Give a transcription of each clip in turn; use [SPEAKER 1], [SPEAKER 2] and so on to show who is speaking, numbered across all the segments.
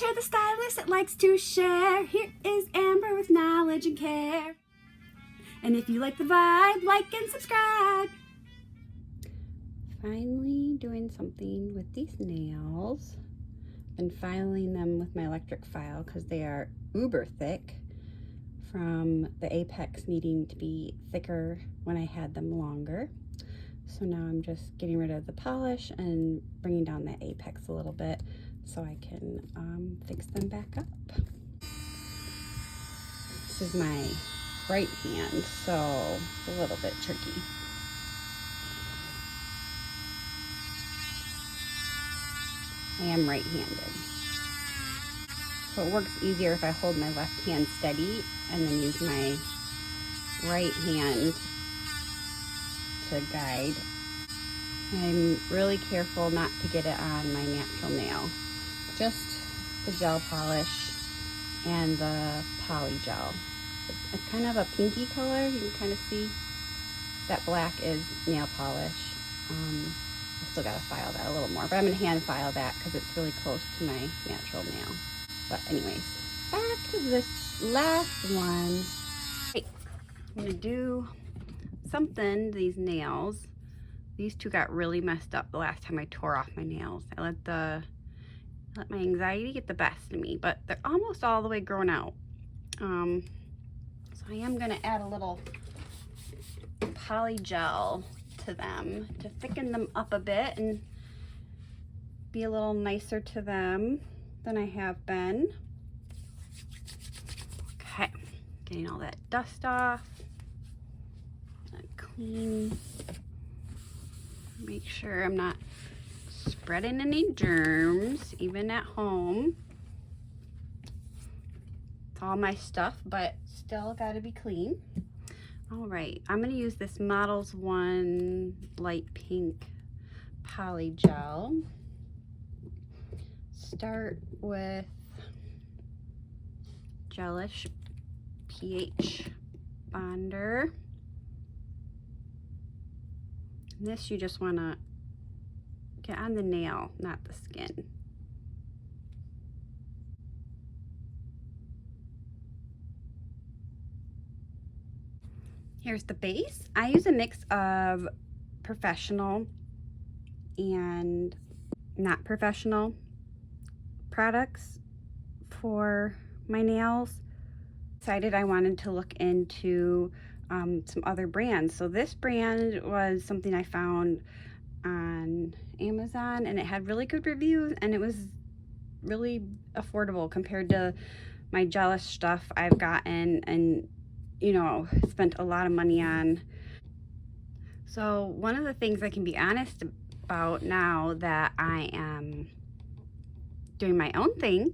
[SPEAKER 1] Armchair the stylist that likes to share. Here is Amber with knowledge and care. And if you like the vibe, like and subscribe. Finally doing something with these nails and filing them with my electric file because they are uber thick from the apex needing to be thicker when I had them longer. So now I'm just getting rid of the polish and bringing down that apex a little bit so I can fix them back up. This is my right hand, so it's a little bit tricky. I am right-handed. So it works easier if I hold my left hand steady and then use my right hand to guide. I'm really careful not to get it on my natural nail. Just the gel polish and the Polygel. It's kind of a pinky color. You can kind of see that black is nail polish. I still gotta file that a little more, but I'm gonna hand file that because it's really close to my natural nail. But anyways, back to this last one. Okay, I'm gonna do something to these nails. These two got really messed up the last time I tore off my nails. I let my anxiety get the best of me, but they're almost all the way grown out. So I am gonna add a little Polygel to them to thicken them up a bit and be a little nicer to them than I have been. Okay, getting all that dust off. Clean. Make sure I'm not spreading any germs, even at home. It's all my stuff, but still gotta be clean. All right, I'm gonna use this Modelones light pink Polygel. Start with Gelish pH bonder. And this you just wanna get on the nail, not the skin. Here's the base. I use a mix of professional and not professional products for my nails. Decided I wanted to look into some other brands. So this brand was something I found on Amazon and it had really good reviews and it was really affordable compared to my Gelish stuff I've gotten and you know, spent a lot of money on. So one of the things I can be honest about now that I am doing my own thing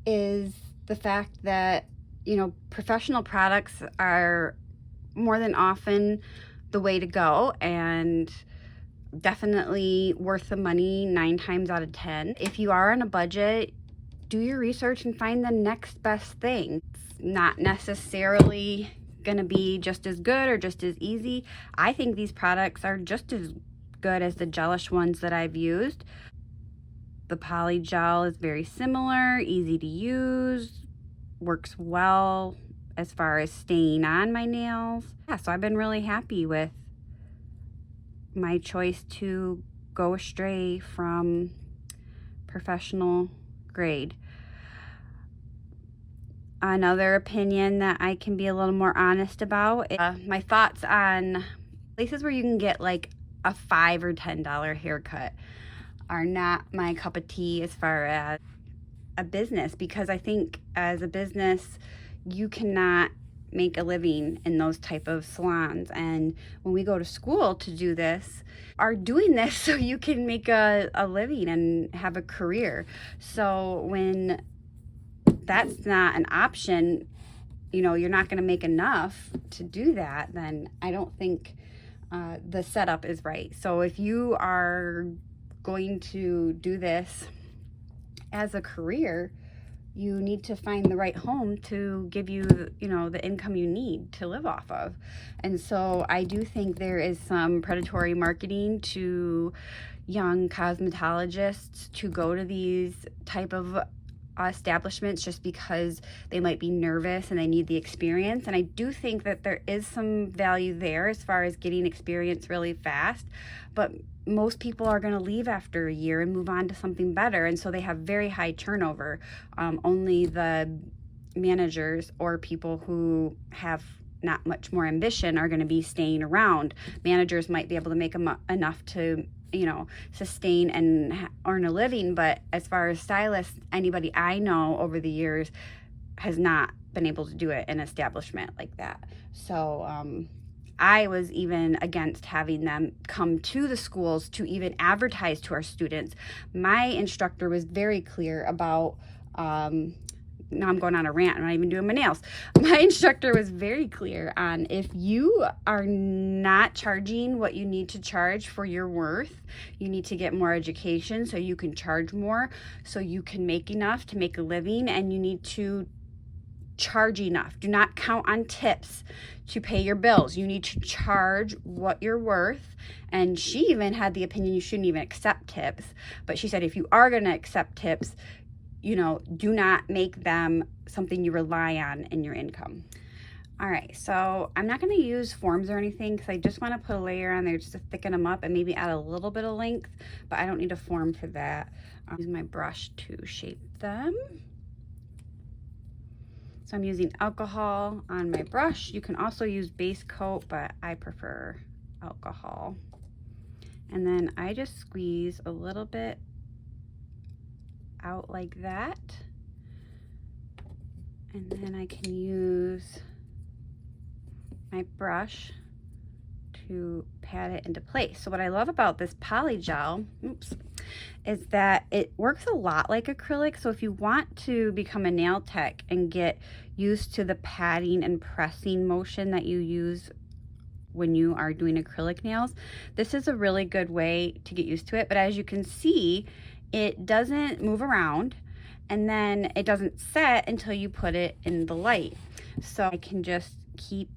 [SPEAKER 1] is the fact that, you know, professional products are more than often the way to go and definitely worth the money 9 times out of 10. If you are on a budget, do your research and find the next best thing. Not necessarily gonna be just as good or just as easy. I think these products are just as good as the Gelish ones that I've used. The Polygel is very similar, easy to use, works well as far as staying on my nails. Yeah, so I've been really happy with my choice to go astray from professional grade. Another opinion that I can be a little more honest about is my thoughts on places where you can get like a $5 or $10 haircut are not my cup of tea as far as a business, because I think as a business you cannot make a living in those type of salons, and when we go to school to do this, are doing this so you can make a living and have a career. So when that's not an option, you know, you're not going to make enough to do that, then I don't think the setup is right. So if you are going to do this as a career, you need to find the right home to give you, you know, the income you need to live off of. And so I do think there is some predatory marketing to, young cosmetologists to go to these type of establishments just because they might be nervous and they need the experience. And I do think that there is some value there as far as getting experience really fast, but most people are going to leave after a year and move on to something better, and so they have very high turnover. Only the managers or people who have not much more ambition are going to be staying around. Managers might be able to make enough to, you know, sustain and earn a living, but as far as stylists, anybody I know over the years has not been able to do it in an establishment like that. So I was even against having them come to the schools to even advertise to our students. My instructor was very clear about now I'm going on a rant. I'm not even doing my nails. My instructor was very clear on, if you are not charging what you need to charge for your worth, you need to get more education so you can charge more, so you can make enough to make a living, and you need to charge enough. Do not count on tips to pay your bills. You need to charge what you're worth. And she even had the opinion you shouldn't even accept tips. But she said, if you are going to accept tips, you know, do not make them something you rely on in your income. All right, so I'm not going to use forms or anything because I just want to put a layer on there just to thicken them up and maybe add a little bit of length, but I don't need a form for that. I'll use my brush to shape them. So I'm using alcohol on my brush. You can also use base coat, but I prefer alcohol. And then I just squeeze a little bit out like that, and then I can use my brush to pat it into place. So what I love about this Polygel, is that it works a lot like acrylic. So if you want to become a nail tech and get used to the patting and pressing motion that you use when you are doing acrylic nails, this is a really good way to get used to it. But as you can see, it doesn't move around, and then it doesn't set until you put it in the light. So I can just keep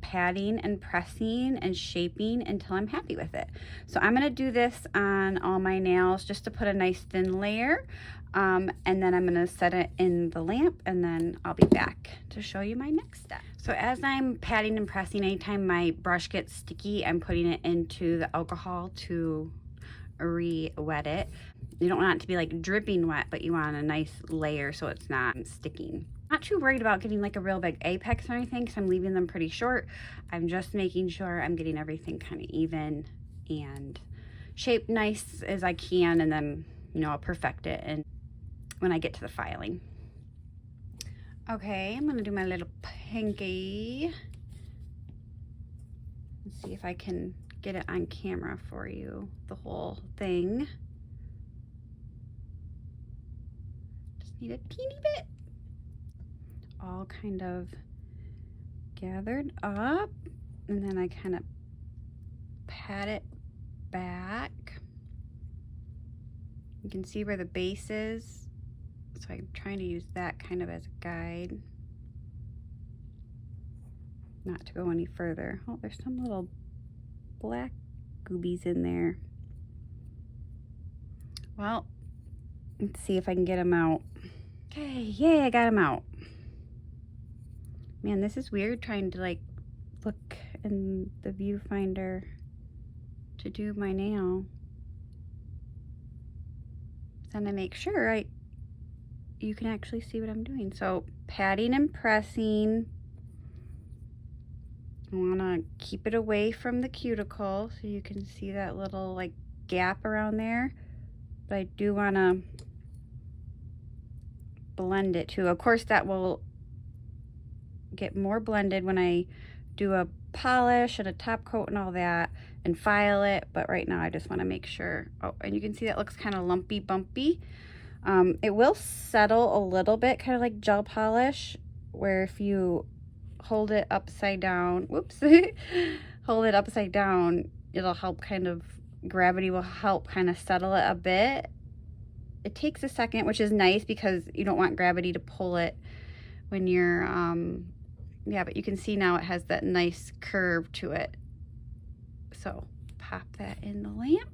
[SPEAKER 1] patting and pressing and shaping until I'm happy with it. So I'm going to do this on all my nails just to put a nice thin layer, and then I'm going to set it in the lamp, and then I'll be back to show you my next step. So as I'm patting and pressing, anytime my brush gets sticky, I'm putting it into the alcohol to re-wet it. You don't want it to be like dripping wet, but you want a nice layer so it's not sticking. Not too worried about getting like a real big apex or anything because I'm leaving them pretty short. I'm just making sure I'm getting everything kind of even and shaped nice as I can, and then, you know, I'll perfect it and when I get to the filing. Okay, I'm gonna do my little pinky. Let's see if I can get it on camera for you, the whole thing. Just need a teeny bit. All kind of gathered up, and then I kind of pat it back. You can see where the base is, so I'm trying to use that kind of as a guide, not to go any further. Oh, there's some little black goobies in there. Well, let's see if I can get them out. Okay, yay, I got them out. Man, this is weird trying to like look in the viewfinder to do my nail. Then I make sure you can actually see what I'm doing. So patting and pressing. I want to keep it away from the cuticle so you can see that little like gap around there. But I do want to blend it too. Of course, that will get more blended when I do a polish and a top coat and all that and file it. But right now I just want to make sure. Oh, and you can see that looks kind of lumpy bumpy. It will settle a little bit, kind of like gel polish, where if you hold it upside down, whoops, hold it upside down, it'll help kind of, gravity will help kind of settle it a bit. It takes a second, which is nice because you don't want gravity to pull it when you're, yeah, but you can see now it has that nice curve to it. So pop that in the lamp.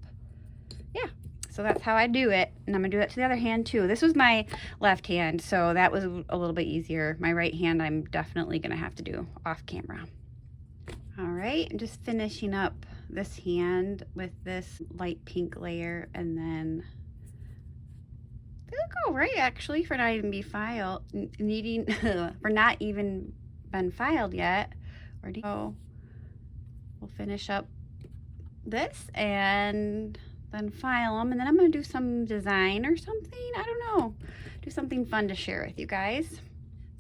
[SPEAKER 1] yeah, so that's how I do it. And I'm gonna do it to the other hand too. This was my left hand, so that was a little bit easier. My right hand, I'm definitely gonna have to do off camera. All right, I'm just finishing up this hand with this light pink layer, and then they look all right actually for not even be filed, needing for not even been filed yet. So we'll finish up this and then file them, and then I'm gonna do some design or something. I don't know, do something fun to share with you guys.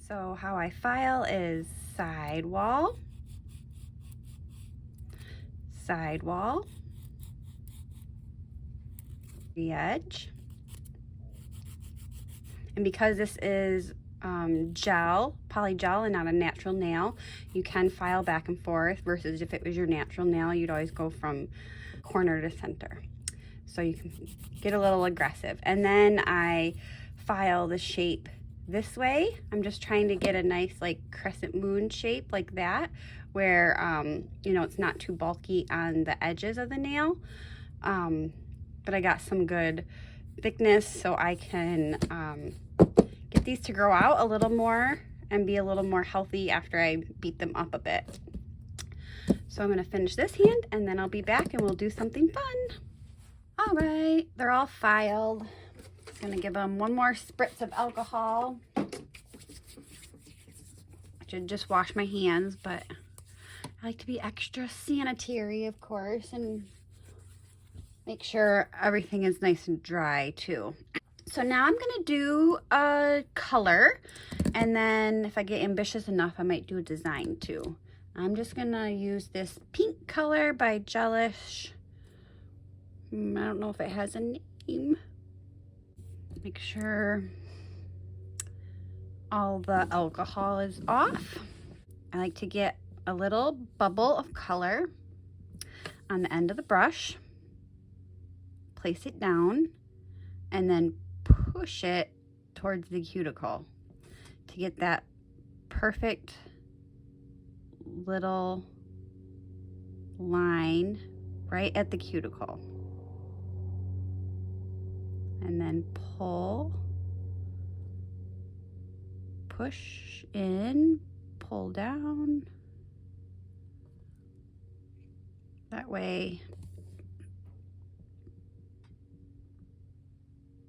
[SPEAKER 1] So how I file is sidewall, sidewall, the edge. And because this is gel, polygel, and not a natural nail, you can file back and forth, versus if it was your natural nail, you'd always go from corner to center. So you can get a little aggressive. And then I file the shape this way. I'm just trying to get a nice like crescent moon shape like that, where you know, it's not too bulky on the edges of the nail, but I got some good thickness so I can get these to grow out a little more and be a little more healthy after I beat them up a bit. So I'm going to finish this hand, and then I'll be back and we'll do something fun. All right, they're all filed. I'm going to give them one more spritz of alcohol. I should just wash my hands, but I like to be extra sanitary, of course, and make sure everything is nice and dry too. So now I'm gonna do a color, and then if I get ambitious enough, I might do a design too. I'm just gonna use this pink color by Gelish. I don't know if it has a name. Make sure all the alcohol is off. I like to get a little bubble of color on the end of the brush, place it down, and then push it towards the cuticle to get that perfect little line right at the cuticle. And then pull, push in, pull down. That way,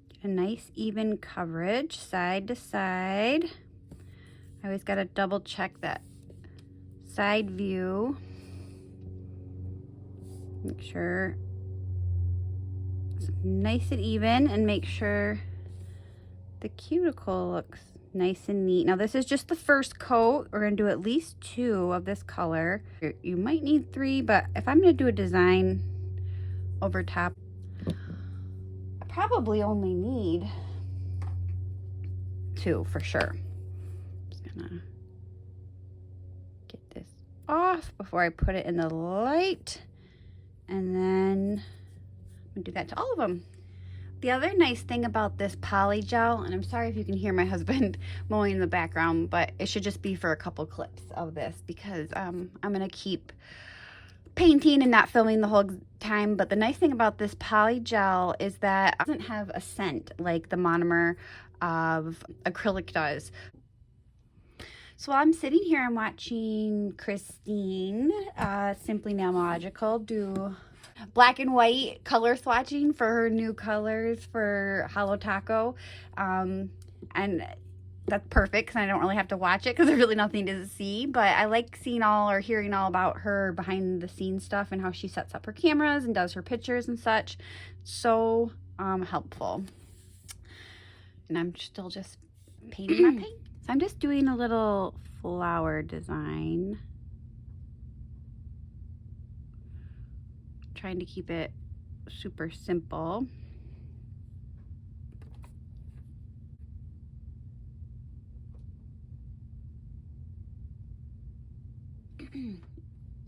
[SPEAKER 1] get a nice even coverage side to side. I always got to double check that side view. Make sure it's nice and even, and make sure the cuticle looks nice and neat. Now this is just the first coat. We're going to do at least 2 of this color. You might need 3, but if I'm going to do a design over top, I probably only need 2 for sure. Just gonna get this off before I put it in the light, and then I'm gonna do that to all of them. The other nice thing about this Polygel, and I'm sorry if you can hear my husband mowing in the background, but it should just be for a couple clips of this, because I'm gonna keep painting and not filming the whole time. But the nice thing about this Polygel is that it doesn't have a scent like the monomer of acrylic does. So while I'm sitting here, I'm watching Christine, Simply Nailogical, do black and white color swatching for her new colors for Holo Taco, and that's perfect because I don't really have to watch it because there's really nothing to see. But I like seeing all, or hearing all, about her behind the scenes stuff and how she sets up her cameras and does her pictures and such. So helpful. And I'm still just painting my paint. So I'm just doing a little flower design, trying to keep it super simple.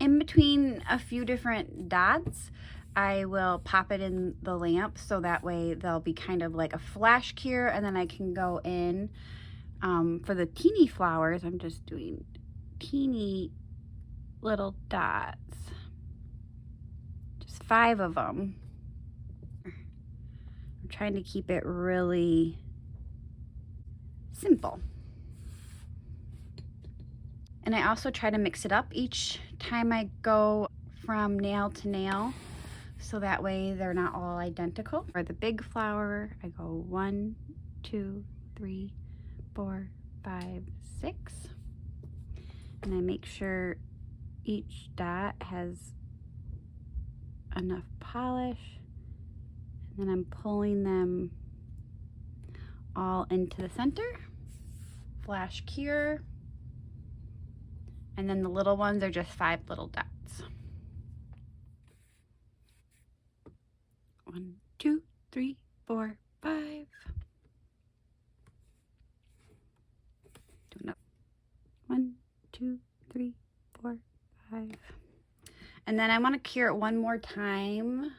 [SPEAKER 1] In between a few different dots, I will pop it in the lamp, so that way they'll be kind of like a flash cure, and then I can go in for the teeny flowers. I'm just doing teeny little dots, just 5 of them. trying to keep it really simple. And I also try to mix it up each time I go from nail to nail, so that way they're not all identical. For the big flower, I go 1, 2, 3, 4, 5, 6. And I make sure each dot has enough polish. And then I'm pulling them all into the center. Flash cure. And then the little ones are just 5 little dots. 1, 2, 3, 4, 5. Do another. 1, 2, 3, 4, 5. And then I want to cure it one more time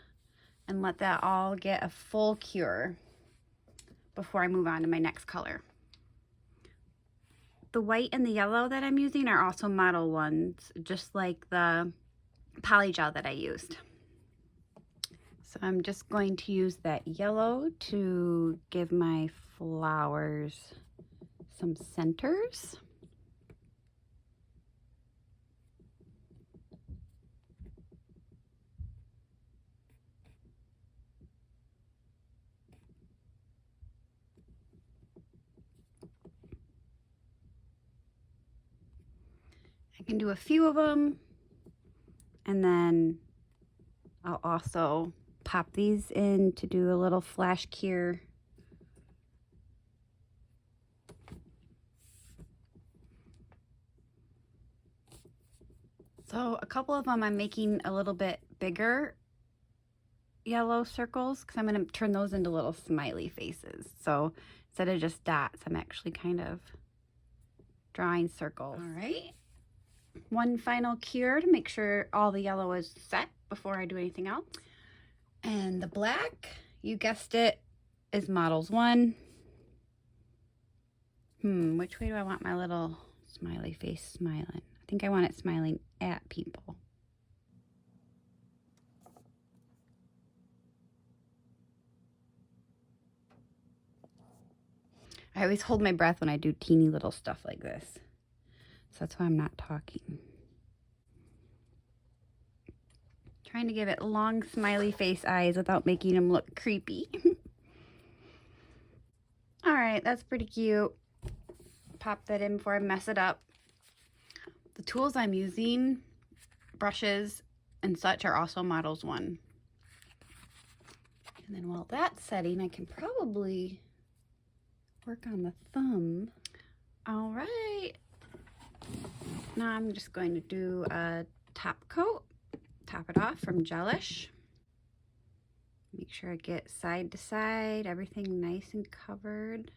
[SPEAKER 1] and let that all get a full cure before I move on to my next color. The white and the yellow that I'm using are also Modelones, just like the Polygel that I used. So I'm just going to use that yellow to give my flowers some centers. I can do a few of them, and then I'll also pop these in to do a little flash cure. So a couple of them I'm making a little bit bigger yellow circles because I'm going to turn those into little smiley faces. So instead of just dots, I'm actually kind of drawing circles. All right. One final cure to make sure all the yellow is set before I do anything else. And the black, you guessed it, is Models 1. Which way do I want my little smiley face smiling? I think I want it smiling at people. I always hold my breath when I do teeny little stuff like this. So that's why I'm not talking. Trying to give it long smiley face eyes without making them look creepy. All right, that's pretty cute. Pop that in before I mess it up. The tools I'm using, brushes and such, are also Models 1. And then while that's setting, I can probably work on the thumb. All right. Now I'm just going to do a top coat. Top it off from Gelish. Make sure I get side to side, everything nice and covered,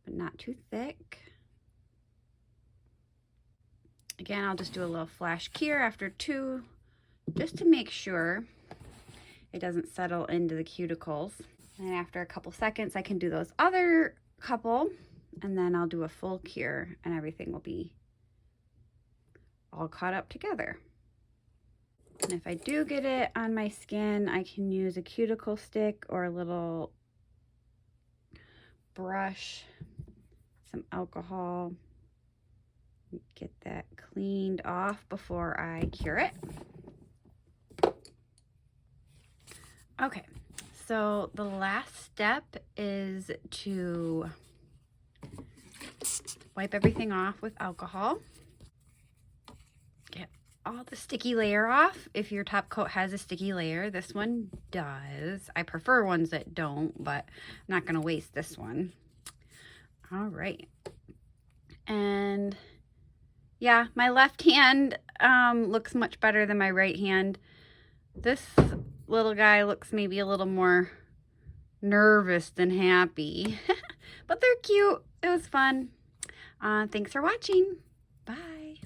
[SPEAKER 1] but not too thick. Again, I'll just do a little flash cure after 2, just to make sure it doesn't settle into the cuticles. And after a couple seconds, I can do those other couple, and then I'll do a full cure, and everything will be all caught up together. And if I do get it on my skin, I can use a cuticle stick or a little brush, some alcohol, get that cleaned off before I cure it. Okay, so the last step is to wipe everything off with alcohol. Get all the sticky layer off. If your top coat has a sticky layer, this one does. I prefer ones that don't, but I'm not going to waste this one. All right. And yeah, my left hand looks much better than my right hand. This little guy looks maybe a little more nervous than happy, but they're cute. It was fun. Thanks for watching. Bye.